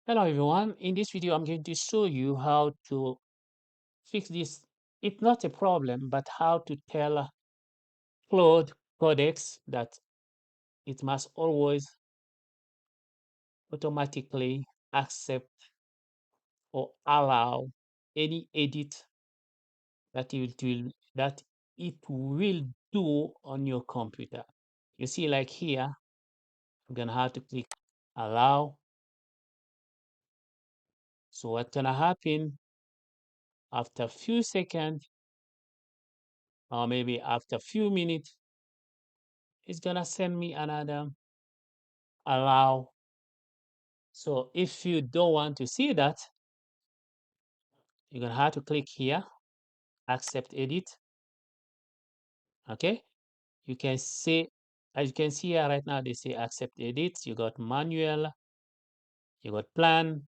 Hello everyone, in this video I'm going to show you how to fix this. It's not a problem, but how to tell Claude Codex that it must always automatically accept or allow any edit that it will do on your computer. You see, like here, I'm gonna have to click allow. So what's gonna happen after a few seconds or maybe after a few minutes, it's gonna send me another allow. So if you don't want to see that, you're gonna have to click here, accept edit. Okay, you can see, as you can see here right now, they say accept edit. You got manual, you got plan.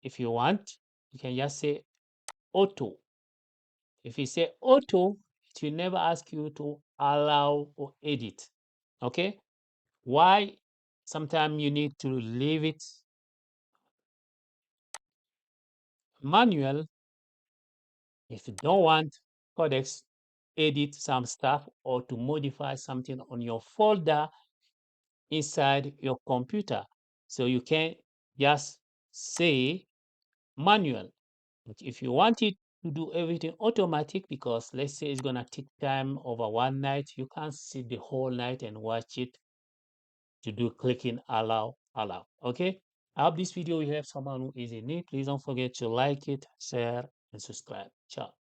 If you want, you can just say auto. If you say auto, it will never ask you to allow or edit. Okay, why? Sometimes you need to leave it manual if you don't want Codex edit some stuff or to modify something on your folder inside your computer. So you can just say manual. But if you want it to do everything automatic, because let's say it's gonna take time over one night, you can't sit the whole night and watch it to do clicking allow. Okay. I hope this video will help someone who is in need. Please don't forget to like it, share, and subscribe. Ciao.